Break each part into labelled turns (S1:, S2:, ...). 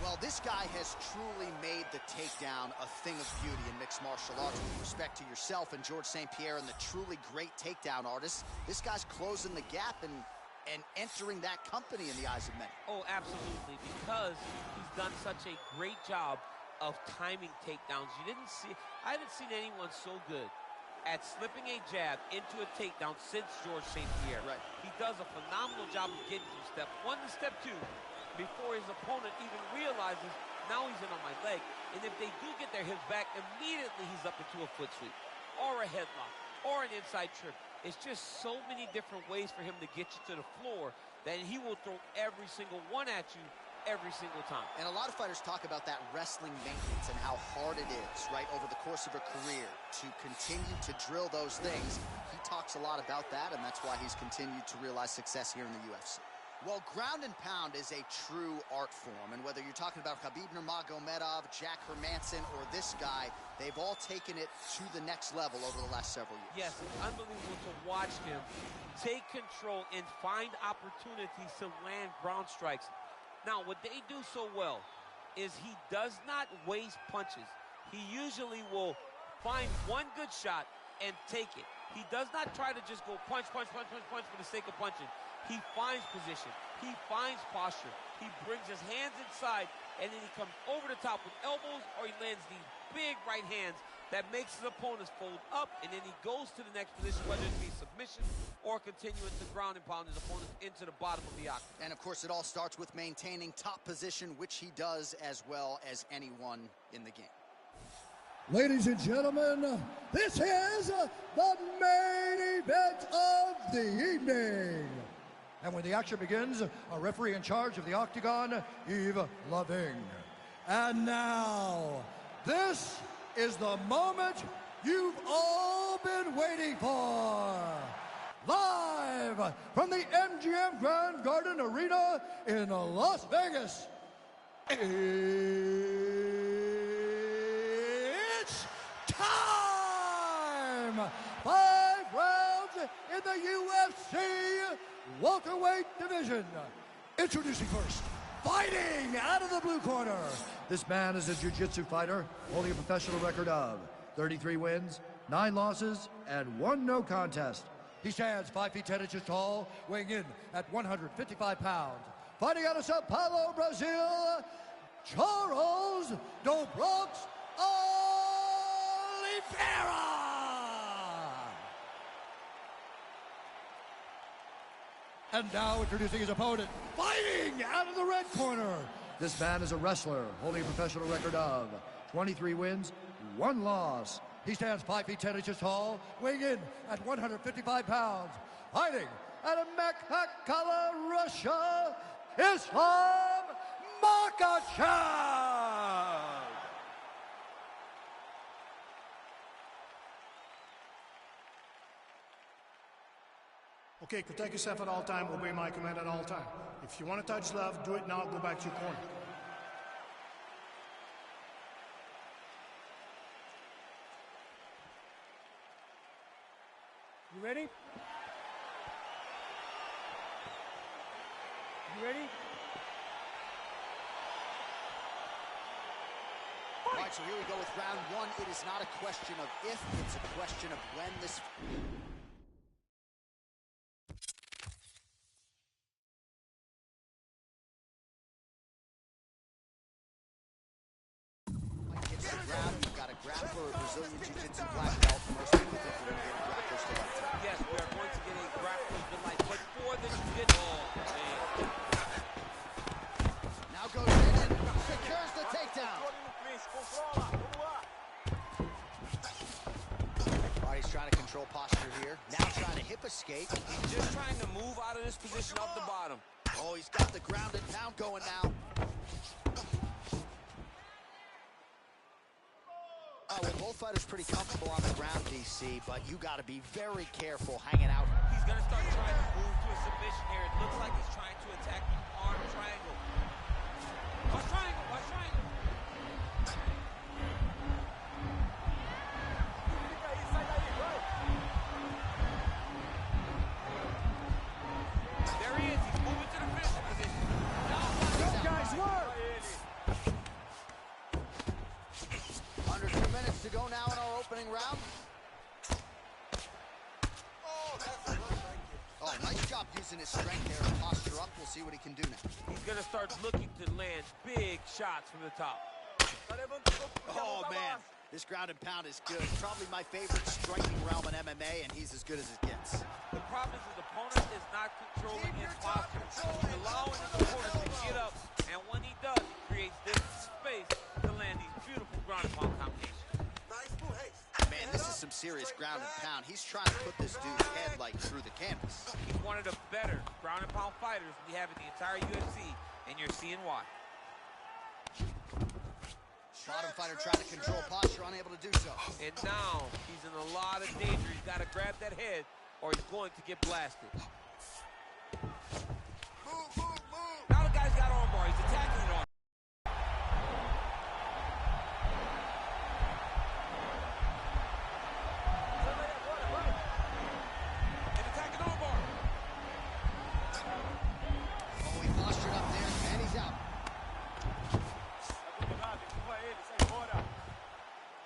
S1: Well, this guy has truly made the takedown a thing of beauty in mixed martial arts. With respect to yourself and George St. Pierre and the truly great takedown artists, this guy's closing the gap and entering that company in the eyes of many.
S2: Oh, absolutely, because he's done such a great job of timing takedowns. I haven't seen anyone so good at slipping a jab into a takedown since George St. Pierre.
S1: Right.
S2: He does a phenomenal job of getting from step 1 to step 2 before his opponent even realizes now he's in on my leg. And if they do get their hips back, immediately he's up into a foot sweep or a headlock or an inside trip. It's just so many different ways for him to get you to the floor that he will throw every single one at you every single time.
S1: And a lot of fighters talk about that wrestling maintenance and how hard it is, right, over the course of a career to continue to drill those things. He talks a lot about that, and that's why he's continued to realize success here in the UFC. Well, ground and pound is a true art form, and whether you're talking about Khabib Nurmagomedov, Jack Hermanson, or this guy, they've all taken it to the next level over the last several years.
S2: Yes, it's unbelievable to watch him take control and find opportunities to land ground strikes. Now, what they do so well is he does not waste punches. He usually will find one good shot and take it. He does not try to just go punch, punch, punch, punch, punch for the sake of punching. He finds position. He finds posture. He brings his hands inside, and then he comes over the top with elbows, or he lands these big right hands that makes his opponents fold up, and then he goes to the next position, whether it be submission or continuing to ground and pound his opponents into the bottom of the octagon.
S1: And, of course, it all starts with maintaining top position, which he does as well as anyone in the game.
S3: Ladies and gentlemen, this is the main event of the evening. And when the action begins, a referee in charge of the octagon, Yves Lavigne. And now, this is the moment you've all been waiting for. Live from the MGM Grand Garden Arena in Las Vegas. It's time! 5 rounds in the UFC welterweight division. Introducing first, fighting out of the blue corner. This man is a jiu-jitsu fighter holding a professional record of 33 wins, 9 losses, and 1 no contest. He stands 5 feet 10 inches tall, weighing in at 155 pounds. Fighting out of Sao Paulo, Brazil, Charles do Bronx Oliveira. And now introducing his opponent, fighting out of the red corner. This man is a wrestler holding a professional record of 23 wins, 1 loss. He stands 5 feet 10 inches tall, weighing in at 155 pounds. Fighting out of Makhachkala, Russia, Islam Makhachev.
S4: Okay, protect yourself at all time, obey my command at all time. If you want to touch love, do it now, go back to your corner.
S5: You ready? You ready?
S1: All right, so here we go with round 1. It is not a question of if, it's a question of when this... Hits the ground. You've got a grappler, a Brazilian Jiu-Jitsu black belt. Most people think we're going to get a grappler still like that.
S2: Yes, we are going to get a grappler delight, but for the jiu-jitsu,
S1: Now goes in and secures the takedown. All right, he's trying to control posture here. Now trying to hip escape.
S2: he's just trying to move out of this position off the bottom.
S1: Oh, he's got the ground and pound going now. Well, both fighters pretty comfortable on the ground, DC, but you got to be very careful hanging out.
S2: He's going to start trying to move to a submission here. It looks like he's trying to attack the arm triangle. Watch triangle, watch triangle. There he is. He's moving to the finishing position.
S5: Good guys, work!
S1: up using his strength there to posture up. We'll see what he can do now.
S2: He's going to start looking to land big shots from the top.
S1: Oh, man. This ground and pound is good. Probably my favorite striking realm in MMA, and he's as good as it gets.
S2: The problem is his opponent is not controlling his posture. He's allowing his opponent to get up, and when he does, he creates this space to land these beautiful ground and pound combinations.
S1: Man, this is some serious ground and pound. He's trying to put this dude's head, like, through the canvas.
S2: He's one of the better ground and pound fighters we have in the entire UFC, and you're seeing why.
S1: Bottom fighter trying to control posture, unable to do so.
S2: And now he's in a lot of danger. He's got to grab that head, or he's going to get blasted. Now the guy's got armbar. He's attacking it on. And attacking armbar.
S1: Oh, he postured up there, and he's out.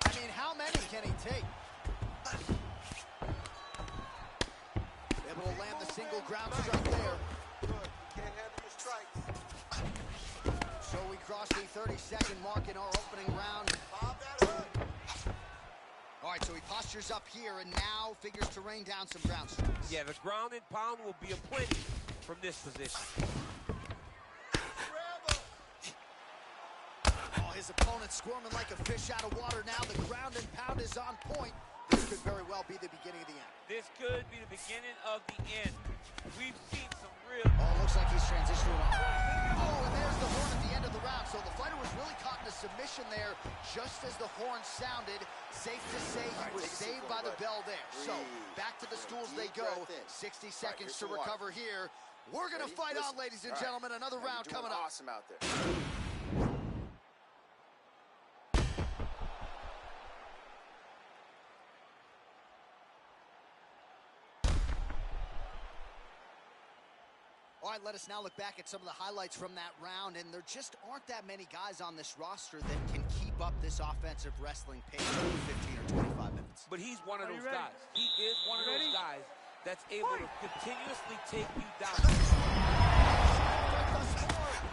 S1: I mean, how many can he take? Able to land the single ground strike there.
S5: Can't handle your strikes.
S1: So we cross the 30-second mark in our opening round. All right, so he postures up here and now figures to rain down some ground strikes.
S2: Yeah, the ground and pound will be a plenty from this position.
S1: Oh, his opponent's squirming like a fish out of water now. The ground and pound is on point. This could very well be the beginning of the end.
S2: This could be the beginning of the end. We've seen some real...
S1: Oh, looks like he's transitioning. Oh, and there's the horn at the end of the round. So the fighter was really caught in a submission there just as the horn sounded. Safe to say he was saved by the bell there. So back to the stools they go. 60 seconds to recover here. We're going to fight on, ladies and gentlemen. Another round coming up.
S5: Awesome out there.
S1: All right, let us now look back at some of the highlights from that round, and there just aren't that many guys on this roster that can keep up this offensive wrestling pace for 15 or 25 minutes.
S2: But he's one of those guys. He is one of those guys that's able to continuously take you down.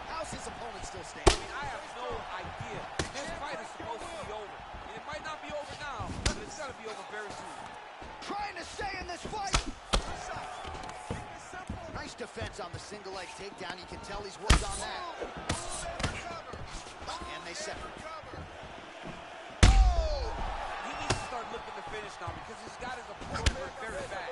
S1: How's his opponent still standing?
S2: I mean, I have no idea. This fight is supposed to be over. And it might not be over now, but it's going to be over very soon.
S1: Trying to stay in this fight. Nice defense on the single leg takedown. You can tell he's worked on that. And they separate.
S2: Oh! He needs to start looking to finish now because he's got his opponent hurt very bad.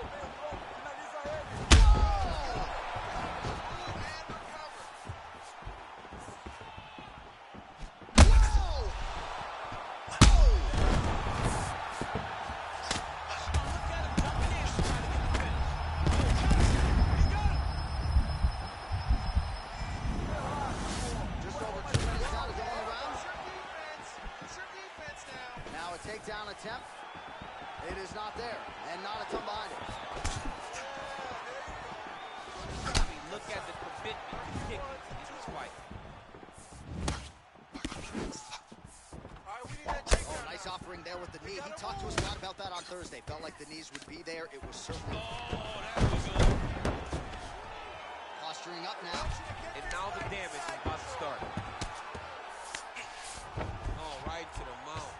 S1: Takedown attempt. It is not there, and not a ton behind it.
S2: I mean, look at the commitment to kick in this fight.
S1: Oh, nice offering there with the knee. He talked to us a lot about that on Thursday. Felt like the knees would be there. It was certainly.
S2: Oh, that was good.
S1: Posturing up now.
S2: And now the damage is about to start. Oh, right to the mouth.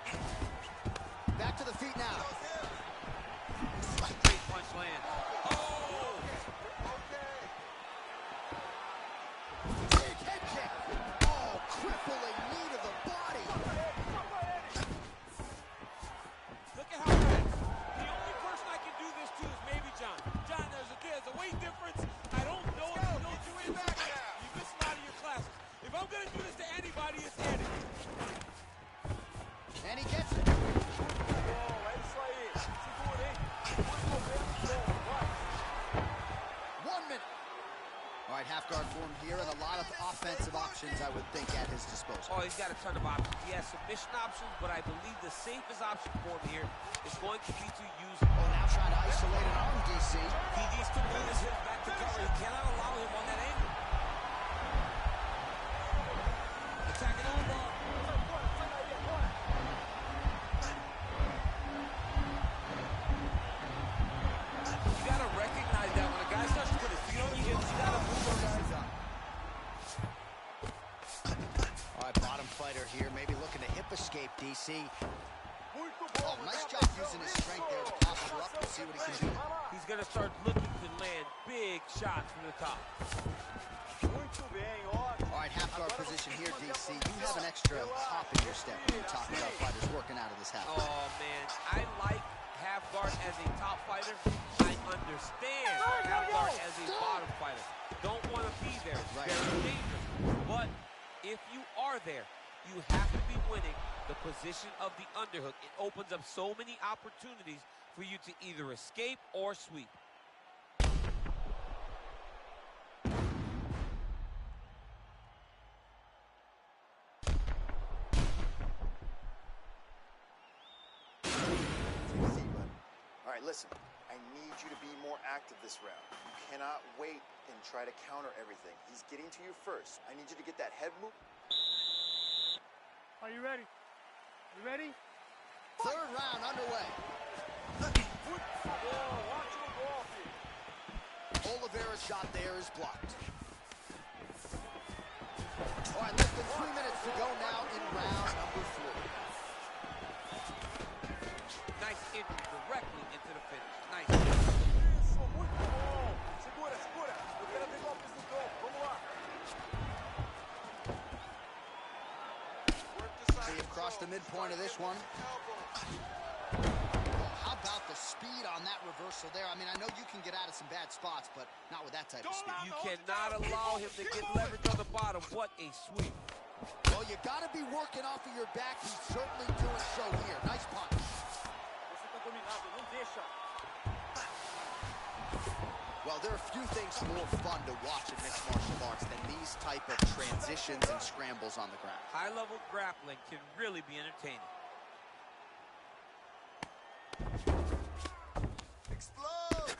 S1: Back to the feet now.
S2: Great punch lands. Oh!
S1: Big head kick. Oh, crippling knee to the body.
S2: Look at how red. The only person I can do this to is maybe John. John, there's a weight difference. I don't know if you don't do it back now. You missed out of your classes. If I'm going to do this to anybody, it's Eddie.
S1: And he gets it. All right, half guard form here, and a lot of offensive options, I would think, at his disposal.
S2: Oh, he's got a ton of options. He has submission options, but I believe the safest option for him here is going to be to use...
S1: Oh, now trying to isolate an arm, DC.
S2: He needs to move his hips back to cover. He cannot allow him on that angle. Attacking armbar. You got to recognize that when a guy starts to put his feet on
S1: DC. Oh, nice job using his strength there to posture up. We'll see what he can do.
S2: He's going to start looking to land big shots from the top.
S1: All right, half guard position here, DC. You have an extra hop in your step when you talk about fighters working out of this half guard.
S2: Oh, man. I like half guard as a top fighter. I understand half guard as a bottom fighter. Don't want to be there. It's very dangerous. But if you are there, you have to be winning the position of the underhook. It opens up so many opportunities for you to either escape or sweep.
S5: All right, listen. I need you to be more active this round. You cannot wait and try to counter everything. He's getting to you first. I need you to get that head move.
S4: Are you ready? You ready?
S1: Third round underway. Oliveira's shot there is blocked. All right, less than 3 minutes to go now in round number 4.
S2: Nice entry directly into the finish. Nice.
S1: We have crossed the midpoint of this one. How about the speed on that reversal there? I mean, I know you can get out of some bad spots, but not with that type of speed.
S2: You cannot allow him to get leverage on the bottom. What a sweep.
S1: Well, you got to be working off of your back. He's certainly doing so here. Nice punch. Well, there are few things more fun to watch in mixed martial arts than these type of transitions and scrambles on the ground.
S2: High-level grappling can really be entertaining.
S5: Explode!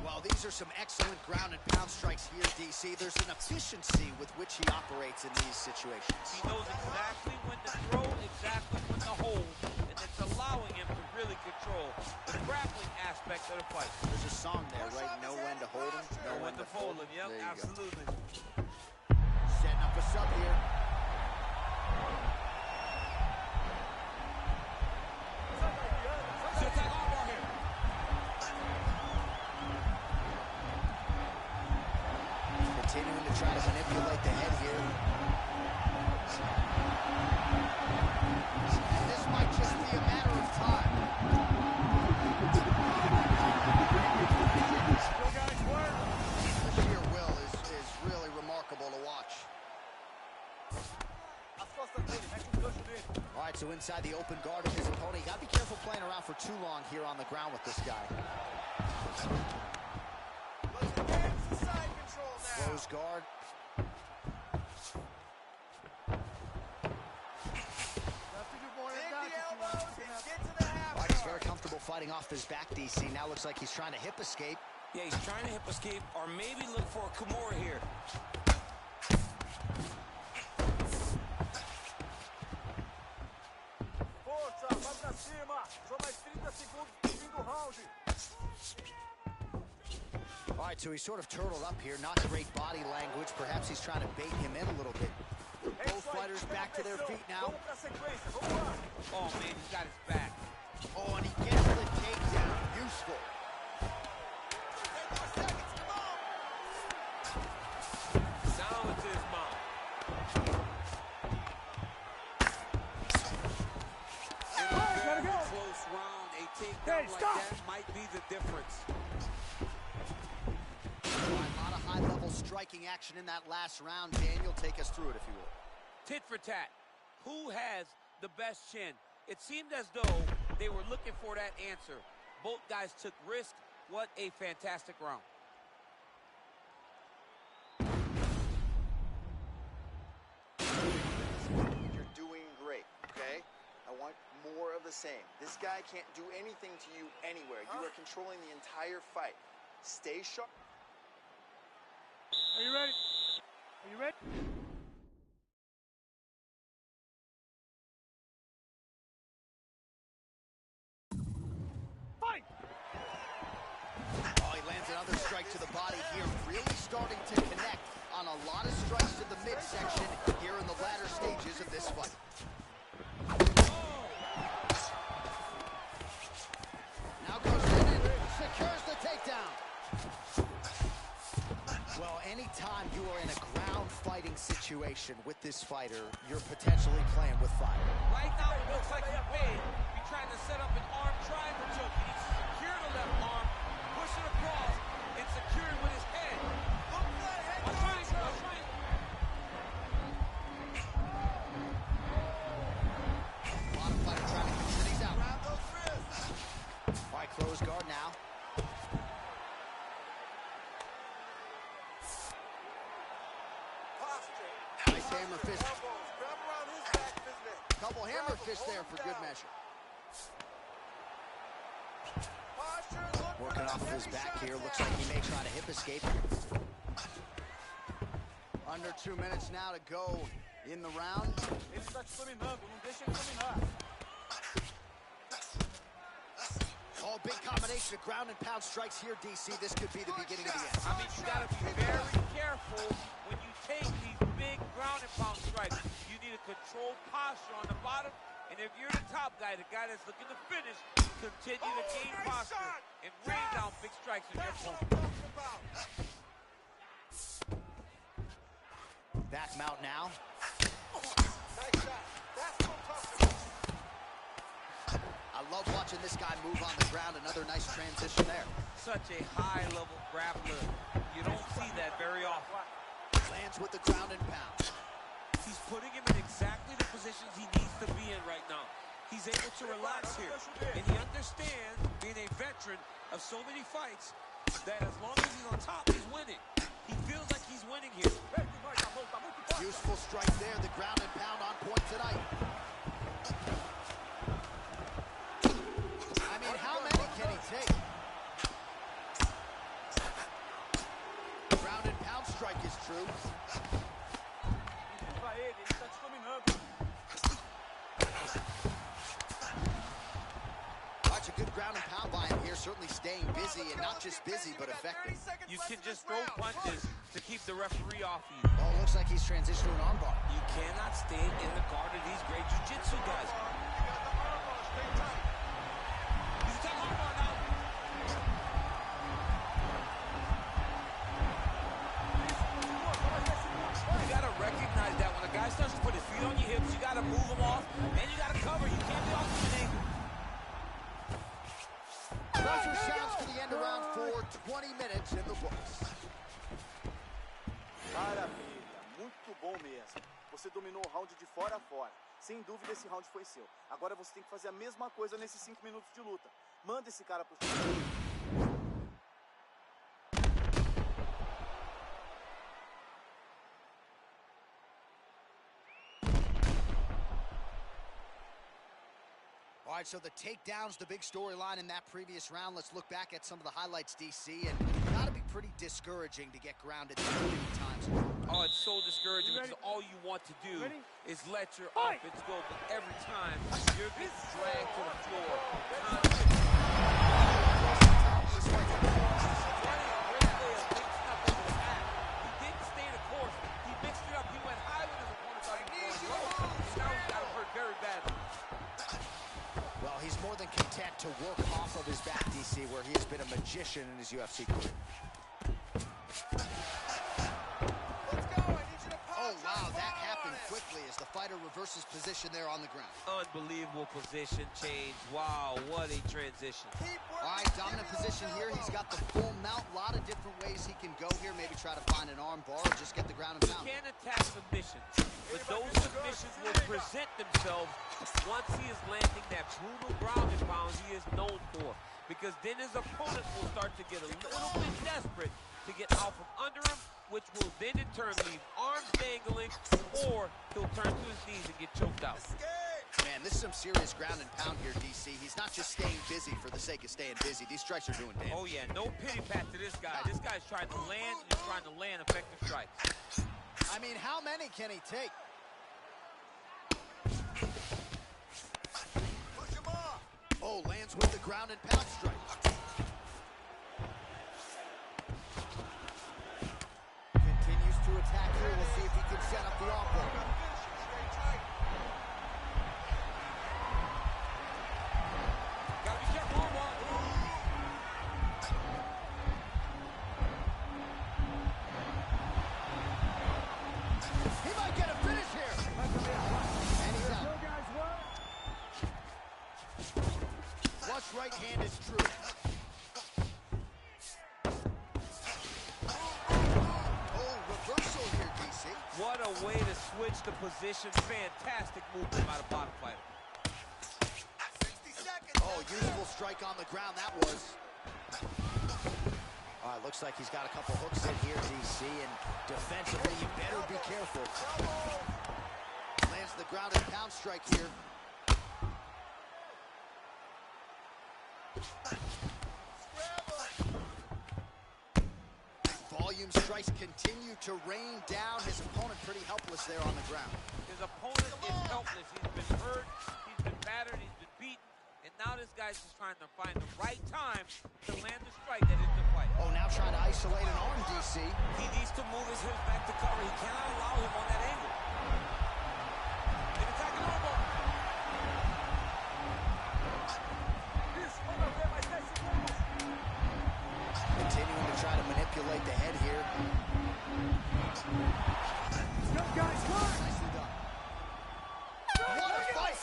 S1: Well, these are some excellent ground and pound strikes here, DC. There's an efficiency with which he operates in these situations.
S2: He knows exactly when to throw, exactly when to hold, and it's allowing him to really control the grappling aspect of the fight.
S1: There's a song there, right? Know when to hold him, know when to fold him.
S2: Yep,
S1: There you
S2: absolutely.
S1: go. Setting up a sub here. Continuing to try to manipulate the head here. And this might just be a matter of time. The sheer will is really remarkable to watch. All right, so inside the open guard of his opponent. You got to be careful playing around for too long here on the ground with this guy. Close guard. All right, he's very comfortable fighting off his back, DC. Now looks like he's trying to hip escape.
S6: Yeah, he's trying to hip escape or maybe look for a Kimura here.
S1: All right, so he's sort of turtled up here. Not great body language. Perhaps he's trying to bait him in a little bit. Both fighters back to their feet now.
S2: Oh, man, he's got his back.
S1: Oh, and he gets the takedown. Useful.
S2: Down into his mouth.
S6: In a very close round, a takedown like that might be the difference.
S1: A lot of high-level striking action in that last round. Daniel, take us through it, if you will.
S2: Tit for tat. Who has the best chin? It seemed as though they were looking for that answer. Both guys took risk. What a fantastic round.
S5: You're doing great, okay? I want more of the same. This guy can't do anything to you anywhere. You are controlling the entire fight. Stay sharp.
S4: Are you ready? Are you ready? Fight!
S1: Oh, he lands another strike to the body here. Really starting to connect on a lot of strikes to the midsection here in the latter stages of this fight. Anytime you are in a ground fighting situation with this fighter, you're potentially playing with fire.
S2: Right now, it looks like he may be trying to set up an arm triangle choke. He needs to secure the left arm, push it across, and secure it with his head.
S1: Bottom fighter trying to get these out. All right, close guard now. Nice hammer fist. Couple hammer fists there for good measure. Working off of his back here. Looks like he may try to hip escape. Under 2 minutes now to go in the round. Oh, big combination of ground and pound strikes here, DC. This could be the beginning of the end.
S2: I mean, you got to be very careful when you take these big ground and pound strikes. You need a controlled posture on the bottom. And if you're the top guy, the guy that's looking to finish, continue to gain posture and rain down big strikes on your opponent.
S1: Back mount now. I love watching this guy move on the ground. Another nice transition there.
S2: Such a high-level grappler. You don't see that very often.
S1: Lands with the ground and pound.
S2: He's putting him in exactly the positions he needs to be in right now. He's able to relax here. And he understands, being a veteran of so many fights, that as long as he's on top, he's winning. He feels like he's winning here.
S1: Useful strike there. The ground and pound on point tonight. I mean, how many can he take? Ground and pound strike is true. Watch a good ground and pound by him here. Certainly staying busy, and not just busy, but effective.
S2: You can just throw punches to keep the referee off you.
S1: Oh, looks like he's transitioned to an armbar.
S2: You cannot stand in the guard of these great jiu-jitsu guys. He's got armbar now. You got to recognize that when a guy starts to put his feet on your hips, you got to move him off, and you got to cover. You can't be off to an angle.
S1: Buzzer sounds for the end of round 4. 20 minutes in the books.
S5: Maravilha, muito bom mesmo. Você dominou o round de fora a fora. Sem dúvida esse round foi seu. Agora você tem que fazer a mesma coisa nesses 5 minutos de luta. Manda esse cara pro chão.
S1: All right, so the takedown's the big storyline in that previous round. Let's look back at some of the highlights, DC, and got to be pretty discouraging to get grounded that many times.
S2: Oh, it's so discouraging because all you want to do is let your offense go, but every time you're getting dragged to the floor. He didn't stay the course. He mixed it up. He went high when his opponent thought he was going low. Now he got hurt very badly.
S1: Well, he's more than content to work off of his back, DC, where he has been a magician in his UFC career. Oh, wow, that happened quickly as the fighter reverses position there on the ground.
S2: Unbelievable position change. Wow, what a transition.
S1: All right, dominant position here. He's got the full mount. A lot of different ways he can go here. Maybe try to find an arm bar or just get the ground and pound.
S2: He can attack submissions, but those submissions will present themselves once he is landing that brutal ground and pound he is known for. Because then his opponent will start to get a little bit desperate to get out from under him, which will then in turn leave arms dangling, or he'll turn to his knees and get choked out.
S1: Man, this is some serious ground and pound here, DC. He's not just staying busy for the sake of staying busy. These strikes are doing damage.
S2: Oh, yeah, no pity pat to this guy. This guy's trying to land and trying to land effective strikes.
S1: I mean, how many can he take? Oh, lands with the ground and pound strike. Continues to attack here. We'll see if he can set up the off-ball.
S2: Gotta be careful.
S1: hand is true. Oh, reversal here, DC.
S2: What a way to switch the position. Fantastic movement by the bottom fighter.
S1: 60 seconds. Oh, useful strike on the ground that was. All right, looks like he's got a couple hooks in here, DC, and defensively, you better be careful. Lands the ground and pound strike here. Volume strikes continue to rain down. His opponent pretty helpless there on the ground.
S2: His opponent is helpless. He's been hurt, he's been battered, he's been beaten, and now this guy's just trying to find the right time to land the strike that ends the fight.
S1: Oh, now trying to isolate an arm, DC.
S6: He needs to move his hips back to cover. He cannot allow him on that angle. An attack an elbow.
S1: Continuing to try to manipulate the head here.
S3: Go, guys, come on!
S1: Nicely done. What a fight!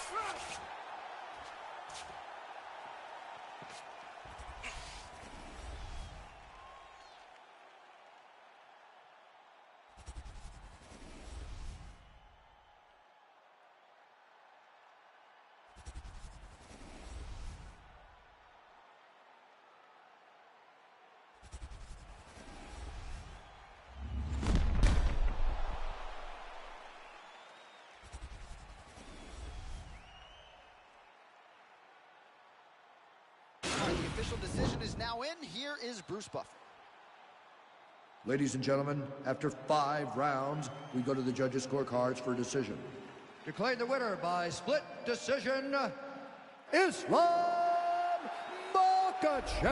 S1: The official decision is now in. Here is Bruce Buffer.
S3: Ladies and gentlemen, after 5 rounds, we go to the judges' scorecards for a decision. Declared the winner by split decision, Islam Makhachev.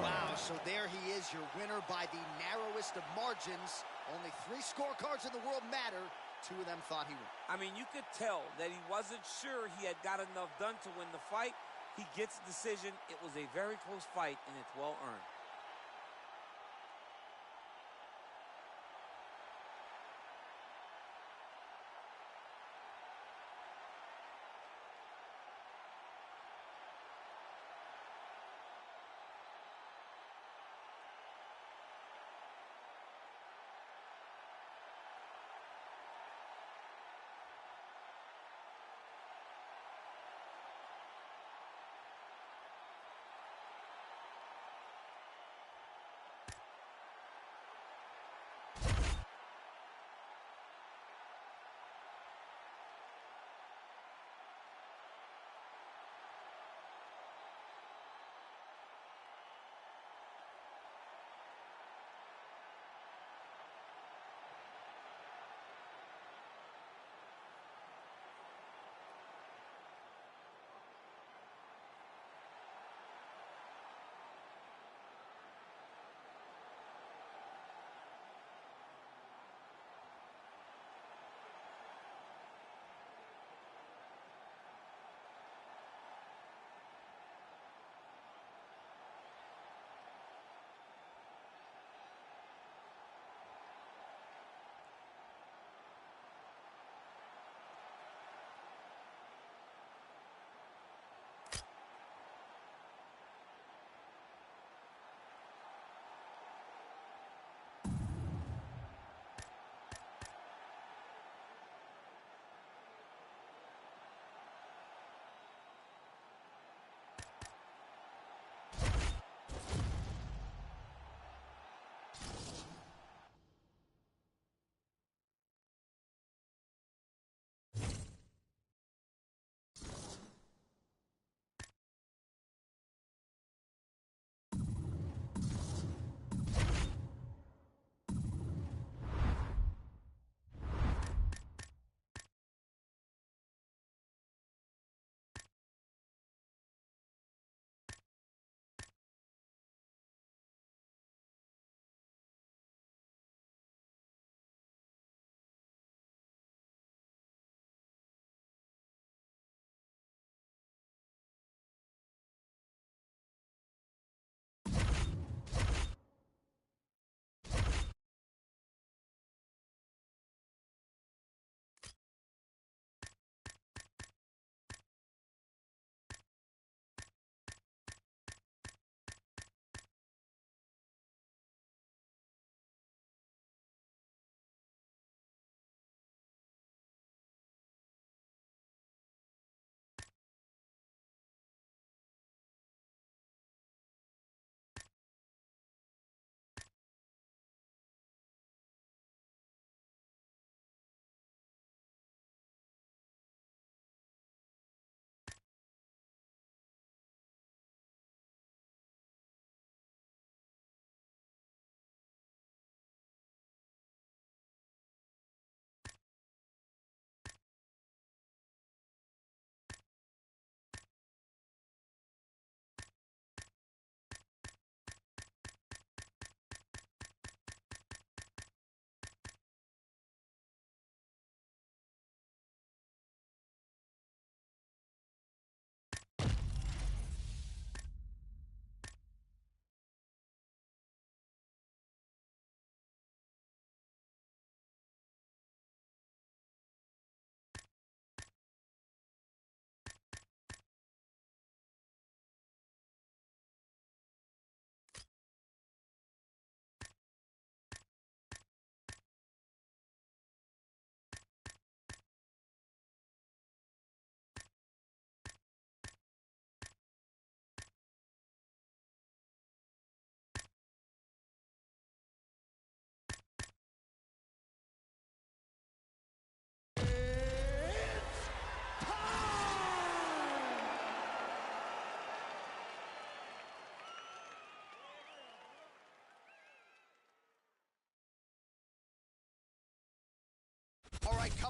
S1: Wow, so there he is, your winner by the narrowest of margins. Only 3 scorecards in the world matter. 2 of them thought he won.
S2: I mean, you could tell that he wasn't sure he had got enough done to win the fight. He gets the decision. It was a very close fight, and it's well earned.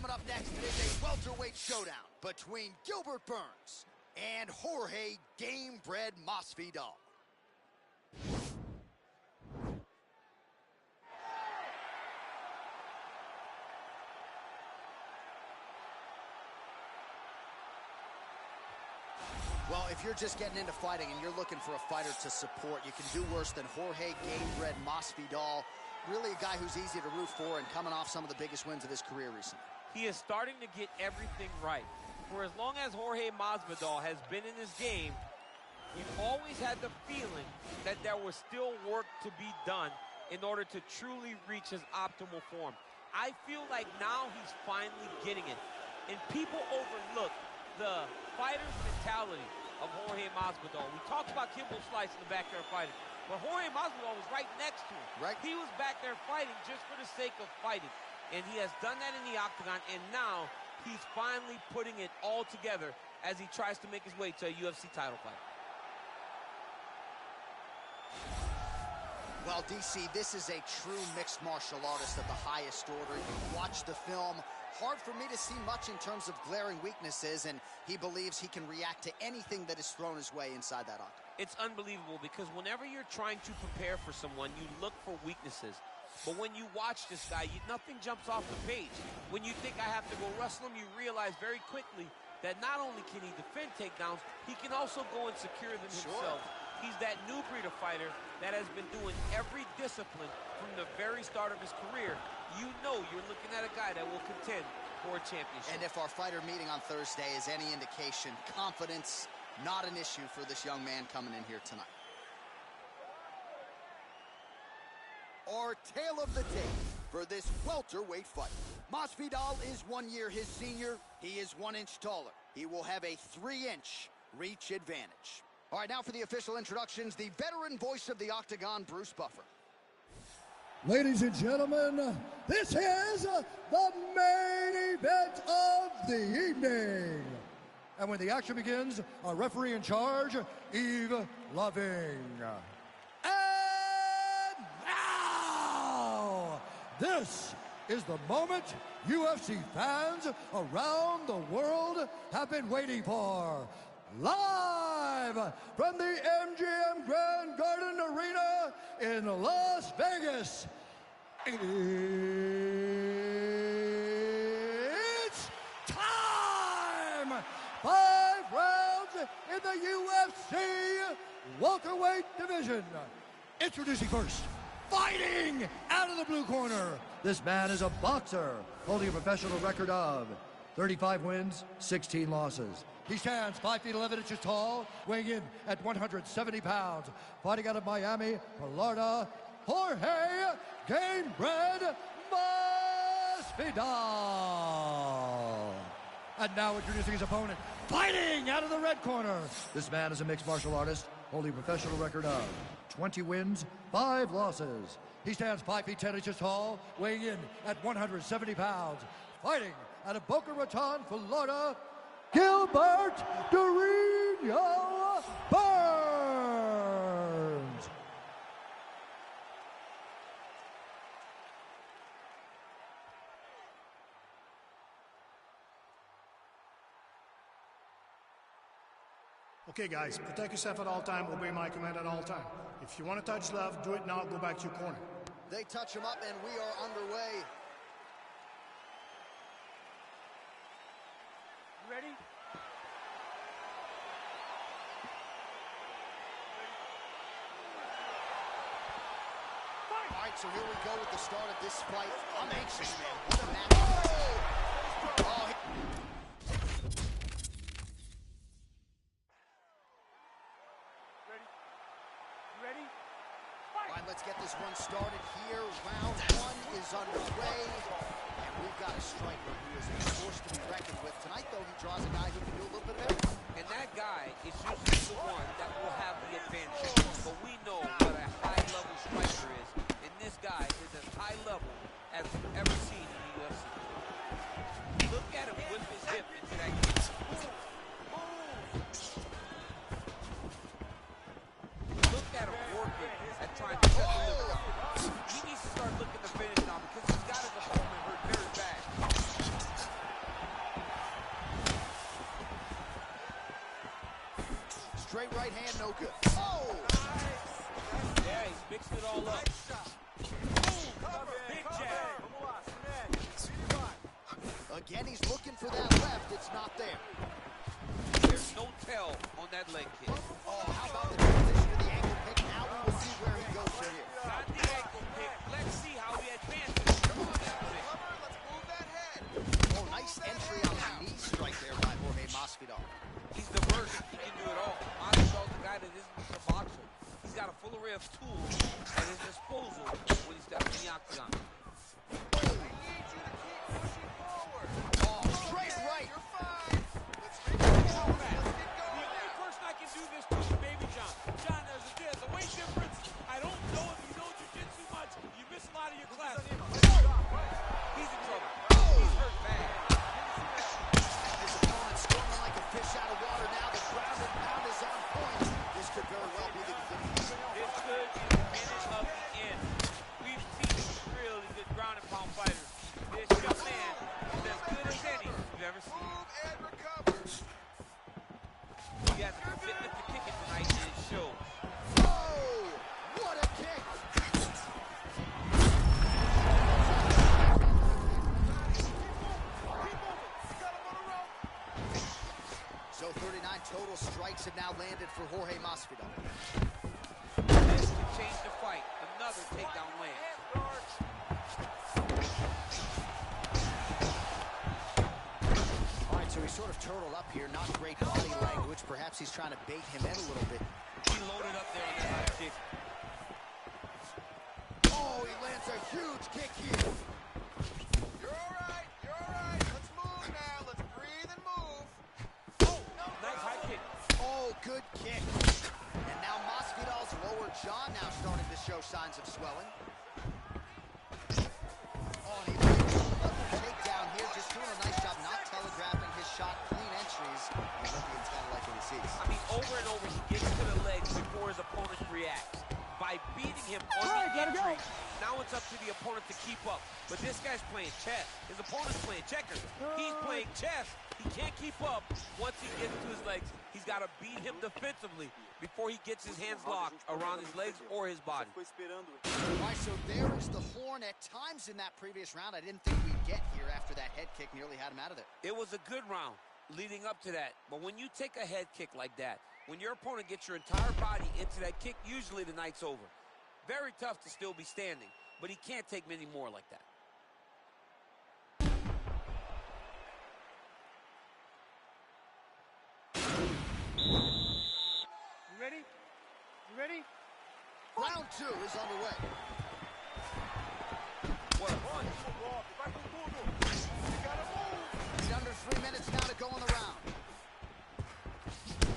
S1: Coming up next, it is a welterweight showdown between Gilbert Burns and Jorge Gamebred Masvidal. Well, if you're just getting into fighting and you're looking for a fighter to support, you can do worse than Jorge Gamebred Masvidal. Really a guy who's easy to root for and coming off some of the biggest wins of his career recently.
S2: He is starting to get everything right. For as long as Jorge Masvidal has been in this game, you've always had the feeling that there was still work to be done in order to truly reach his optimal form. I feel like now he's finally getting it. And people overlook the fighter's mentality of Jorge Masvidal. We talked about Kimbo Slice in the backyard fighting, but Jorge Masvidal was right next to him.
S1: Right.
S2: He was back there fighting just for the sake of fighting. And he has done that in the octagon, and now he's finally putting it all together as he tries to make his way to a UFC title fight.
S1: Well, DC, this is a true mixed martial artist of the highest order. You watch the film, hard for me to see much in terms of glaring weaknesses, and he believes he can react to anything that is thrown his way inside that octagon.
S2: It's unbelievable because whenever you're trying to prepare for someone, you look for weaknesses. But when you watch this guy, nothing jumps off the page. When you think I have to go wrestle him, you realize very quickly that not only can he defend takedowns, he can also go and secure them himself. He's that new breed of fighter that has been doing every discipline from the very start of his career. You know you're looking at a guy that will contend for a championship.
S1: And if our fighter meeting on Thursday is any indication, confidence not an issue for this young man coming in here tonight. Our tale of the tape for this welterweight fight. Masvidal is 1 year his senior. He is 1 inch taller. He will have a 3-inch reach advantage. All right, now for the official introductions, the veteran voice of the Octagon, Bruce Buffer.
S3: Ladies and gentlemen, this is the main event of the evening. And when the action begins, our referee in charge, Yves Loving. And now, this is the moment UFC fans around the world have been waiting for. Live from the MGM Grand Garden Arena in Las Vegas, it's time! 5 rounds in the UFC welterweight division. Introducing first, fighting out of the blue corner. This man is a boxer holding a professional record of 35 wins, 16 losses. He stands 5 feet 11 inches tall, weighing in at 170 pounds. Fighting out of Miami, Florida, Jorge Gamebred Masvidal. And now introducing his opponent, fighting out of the red corner. This man is a mixed martial artist, holding a professional record of 20 wins, 5 losses. He stands 5 feet 10 inches tall, weighing in at 170 pounds. Fighting out of Boca Raton, Florida, Gilbert Burns.
S4: Okay, guys, protect yourself at all time, obey my command at all time. If you want to touch love, do it now, go back to your corner.
S1: They touch him up, and we are underway.
S2: Ready?
S1: All right, so here we go with the start of this fight. I'm anxious, man. What a match. Oh,
S2: Ready?
S1: all right, let's get this one started here. Round 1 is underway. And we've got a striker who is a force to be reckoned with. Tonight, though, he draws a guy who can do a little bit of everything.
S2: And that guy is usually the one that will have the advantage. But we know what a high-level striker is. And this guy is as high level as we've ever seen in the UFC. Look at him whip his hip into that kick. Look at him working at trying to set the limit up. He needs to start looking to finish now because he's got his opponent hurt very bad.
S1: right hand, no good. Oh!
S2: Yeah, he's mixed it all up. Big jab.
S1: Again, he's looking for that left. It's not there.
S2: There's no tell on that leg kick.
S1: Oh, how about the transition to the ankle pick? Now we will see where he goes from here.
S2: Not the ankle pick. Let's see how he advances. Come on,
S6: Let's move that head.
S1: Oh, nice entry on the knee strike there by Jorge Masvidal.
S2: he's diverse. He can do it all. Masvidal's the guy that isn't just a boxer. He's got a full array of tools at his disposal when he steps in the octagon.
S1: Straight right.
S6: You're fine. Let's get going. Let's get
S2: The
S6: going.
S2: only person I can do this to is Baby John. John, there's a weight difference. I don't know if you know jiu-jitsu much. You miss a lot of your class. He's in trouble. He's hurt bad.
S1: His opponent storming like a fish out of water now. The ground and pound is on point. This could very well be the beginning.
S2: This could be the minute of the end. We've seen some really good ground and pound fighters. This young man is as good as any you've ever seen.
S6: Move and recover.
S2: He has a commitment to kicking tonight, and it shows.
S1: Oh, what a kick. So 39 total strikes have now landed for Jorge Masvidal.
S2: This can change the fight. Another takedown lands.
S1: All right, so he's sort of turtled up here. Not great body language. Perhaps he's trying to bait him in a little bit.
S2: He loaded up there on that high kick.
S1: Oh, he lands a huge kick here.
S6: You're all right. You're all right. Let's move now. Let's breathe and move.
S2: Nice high kick.
S1: Oh, good kick. And now Masvidal's lower jaw now starting to show signs of swelling. Oh, and he lands another takedown here. Just doing a nice job not telegraphing his shot. Clean entries. The Olympian's got to like what he sees.
S2: I mean, over and over, he gets to the legs before his opponent reacts. By beating him on the entry, now it's up to the opponent to keep up. But this guy's playing chess. His opponent's playing checkers. He's playing chess. He can't keep up. Once he gets to his legs, he's got to beat him defensively before he gets his hands locked around his legs or his body.
S1: All right, so there is the horn. At times in that previous round, I didn't think we'd get here after that head kick nearly had him out of there.
S2: It was a good round leading up to that. But when you take a head kick like that, when your opponent gets your entire body into that kick, usually the night's over. Very tough to still be standing, but he can't take many more like that.
S3: You ready? You ready?
S1: Round two is underway.
S2: What a punch.
S1: He's under 3 minutes now to go in the round.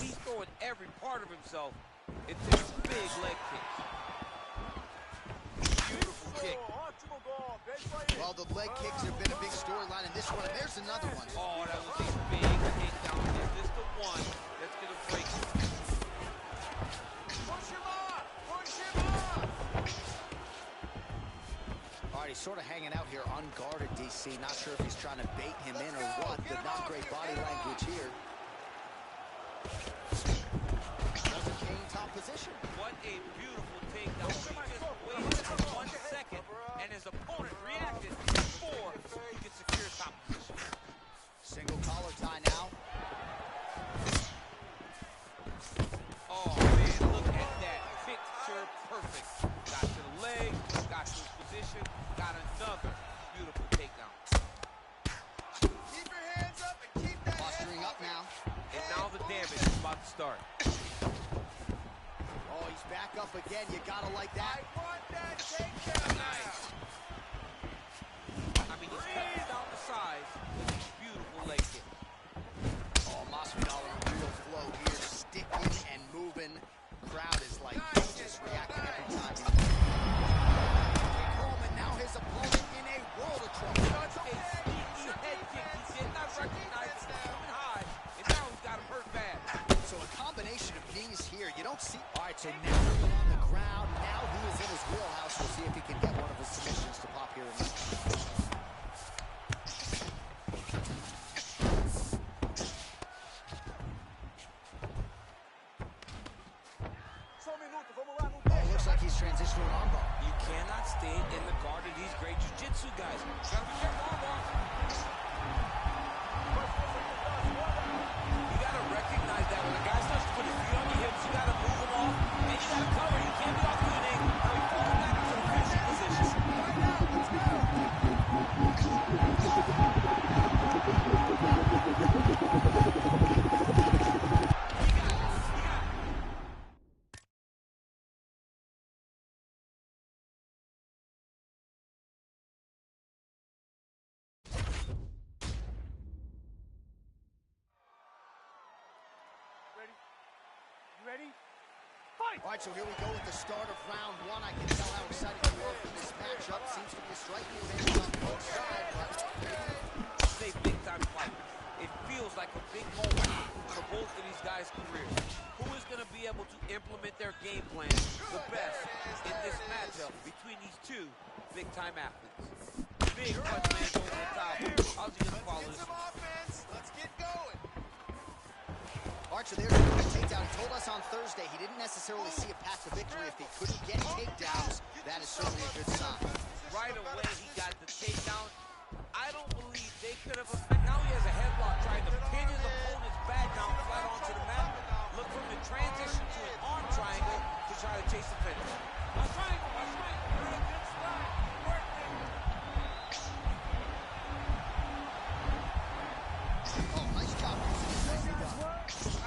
S2: He's throwing every part of himself into these big leg kicks. Beautiful kick.
S1: Well, the leg kicks have been a big storyline in this one, and there's another one.
S2: Oh, that was a big takedown. Is this the one that's going to break him?
S6: Push him off. Push him off.
S1: All right, he's sort of hanging out here unguarded, DC. Not sure if he's trying to bait him in or what, but not great body language here. Does a cane top position.
S2: What a beautiful takedown. He just waited 1 second, and his opponent reacted before he could secure top position.
S1: Single collar tie now.
S2: Oh, man, look at that. Picture perfect. Got to the leg, got to his position, got another beautiful takedown.
S6: Keep your hands up and keep that
S1: Posturing up now.
S2: And now the damage is about to start.
S1: Oh, he's back up again. You gotta like that.
S6: I want that takedown now.
S2: Nice. I mean, he's cutting down the size with these beautiful leg kicks.
S1: Oh, Masvidal in real flow here, sticking and moving. Crowd is like just reacting every time. Coleman, now his opponent in a world of trouble.
S2: Such a sneaky head kick. He did not recognize it coming high, and now he's got him hurt bad.
S1: So a combination of knees here. You don't see. All right, so now they're on the ground. Now he is in his wheelhouse. We'll see if he can get one of his submissions to pop here.
S3: transition to an armbar.
S6: You cannot stay in the guard of these great jiu-jitsu guys. You gotta be careful, armbar. You gotta recognize that when a guy starts to put his feet on your hips, you gotta move him off, and you gotta cover. You can't be off doing it. Now he falls back into the finishing position.
S5: Right now, let's go!
S4: Ready?
S1: All right, so here we go with the start of round one. I can tell how excited you are for this matchup. Seems to be a striking advantage on both sides, but
S2: It's a big-time fight. It feels like a big moment for both of these guys' careers. Who is going to be able to implement their game plan the best in this matchup between these two big-time athletes? Big punch lands over the top. How's he going to follow this?
S5: Let's get going.
S1: all right, so there's the takedown. He told us on Thursday he didn't necessarily see a path to victory if he couldn't get takedowns. That is certainly a good sign.
S2: Right away, he got the takedown. I don't believe they could have. Now he has a headlock trying to pin his opponent's back down flat onto the mat. Look from the transition to an arm triangle to try to chase the finish. A triangle, a triangle. Very good slide.
S1: Oh, nice job.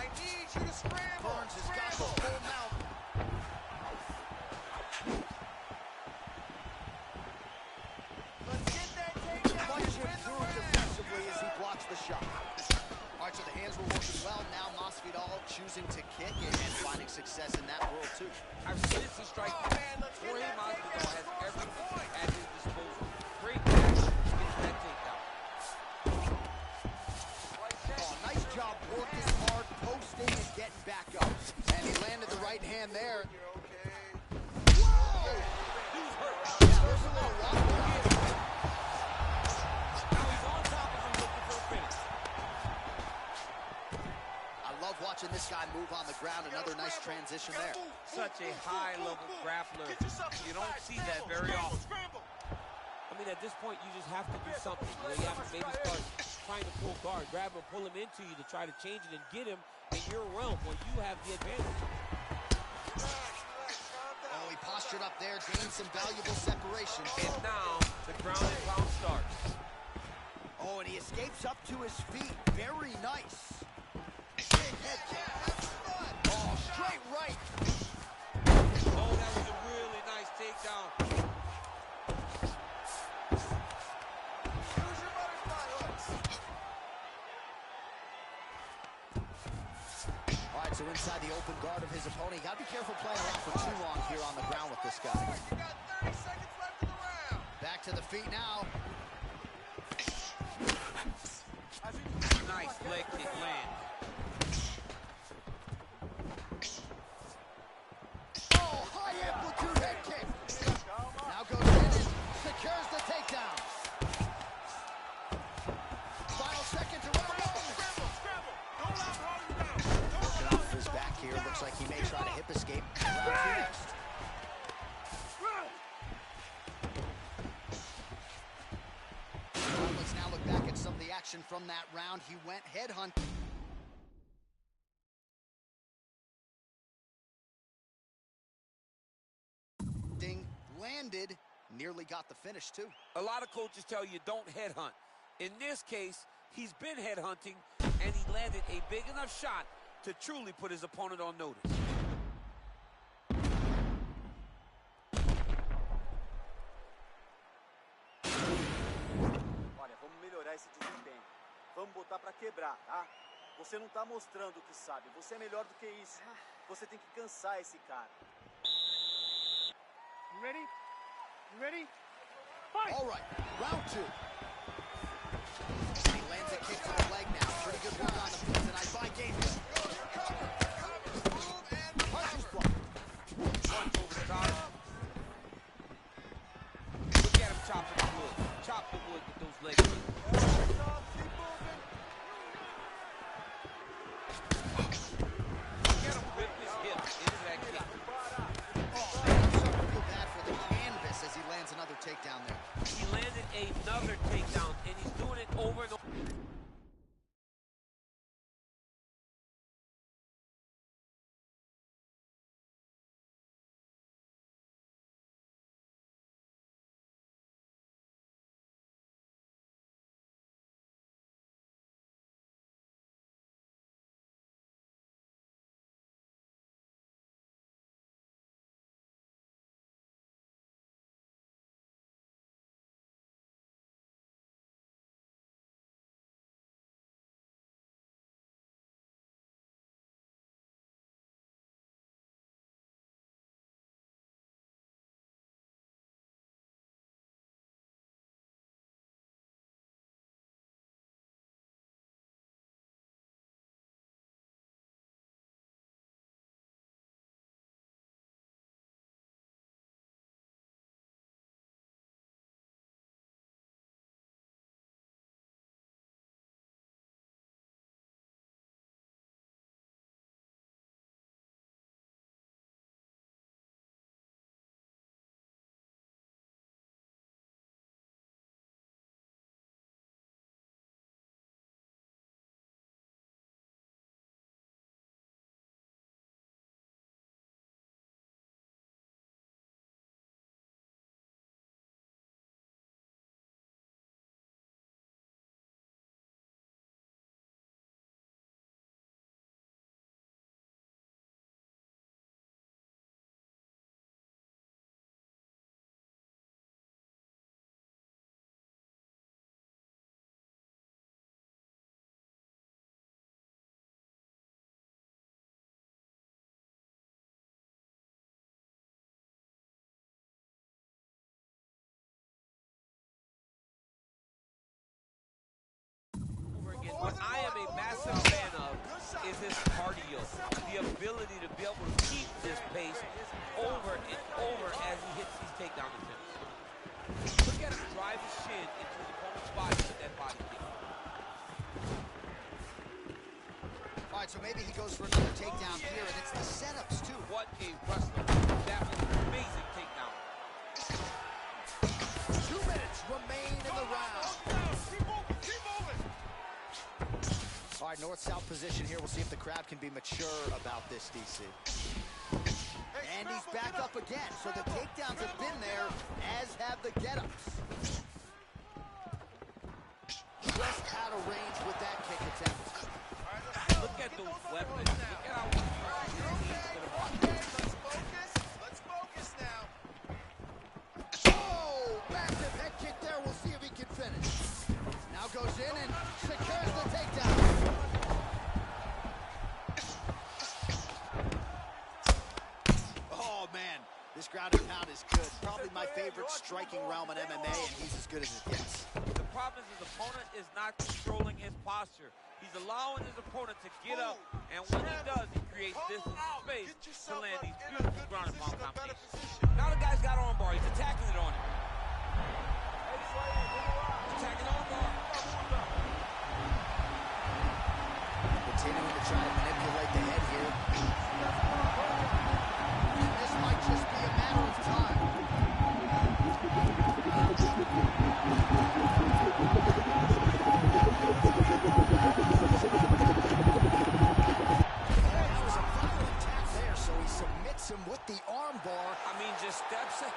S5: I need you to scramble.
S1: Burns has got the full mount.
S5: Let's get that takedown.
S1: Punch improved defensively as he blocks the shot. All right, so the hands were working well. Now Masvidal choosing to kick and finding success in that world, too.
S2: I've seen it to strike.
S5: Oh, man, let's get
S2: Jorge
S5: that
S2: Masvidal
S5: takedown.
S2: has
S5: Score some
S2: everything
S5: points.
S2: at his disposal. Great catch, gets that takedown.
S1: Oh, nice job working hard, posting and getting back up. And he landed the right hand there.
S5: You're okay.
S2: Dude's hurt.
S1: Yeah, there's a little walk around.
S2: Now he's on top of him looking for a finish.
S1: I love watching this guy move on the ground. Another nice transition there.
S2: Such a high-level grappler. You don't see that very often. I mean, at this point, you just have to do something. You have to maybe start trying to pull guard, grab him, pull him into you to try to change it and get him in your realm where you have the advantage.
S1: Oh, he postured up there, gained some valuable separation.
S2: And now, the ground and pound starts.
S1: Oh, and he escapes up to his feet. Very nice. Big head kick. Oh, straight right.
S2: Oh, that was a really nice takedown.
S5: Use your butterfly hooks.
S1: All right, so inside the open guard of his opponent. You got to be careful playing around for too long here on the ground with this guy.
S5: You got 30 seconds left in the round.
S1: Back to the feet now.
S2: Nice leg kick land.
S1: Oh, high amplitude head kick. Now goes in and secures the takedown. Final second to round one. Working off his back here. Looks like he may try to hip escape. Round two next. Well, let's now look back at some of the action from that round. He went headhunting. Landed, nearly got the finish too.
S2: A lot of coaches tell you don't headhunt. In this case, he's been headhunting, and he landed a big enough shot to truly put his opponent on notice.
S5: Olha, vamos melhorar esse desempenho. Vamos botar pra quebrar, tá? Você não tá mostrando o que sabe. Você é melhor do que isso. Você tem que cansar esse cara.
S4: You ready? You ready?
S1: All right, round two. He lands a kick to the leg now. Pretty good work on the feet tonight by Gabriel. Punches blocked.
S2: Punch over the top. Look at him chopping the wood. Chop the wood with those legs. Get him whip his hip into that kick.
S1: Oh, man, maybe he goes for another takedown here, and it's the setups, too.
S2: What a wrestler. That was an amazing takedown.
S1: 2 minutes remain in the round.
S6: Keep moving.
S1: All right, north-south position here. We'll see if the crowd can be mature about this, DC. And he's back up again. So the takedowns have been there, as have the get-ups. Just out of range with that kick attempt.
S2: Look at those weapons. Look at how he's trying to get to the body.
S6: Let's focus now.
S1: Oh, massive head kick there. We'll see if he can finish. Now goes in and secures the takedown. Oh, man. This ground and pound is good. Probably my favorite striking realm in MMA, and he's as good as it gets.
S2: The problem is his opponent is not controlling his posture. He's allowing his opponent to get up, and when he does, he creates this space to land these beautiful ground and pound combinations.
S6: Now the guy's got armbar. He's attacking it on him. Attacking armbar.
S1: Continuing to try to manipulate the head here. And this might just be a matter of time. That was a violent tap there, so he submits him with the arm bar.
S6: I mean, just steps it.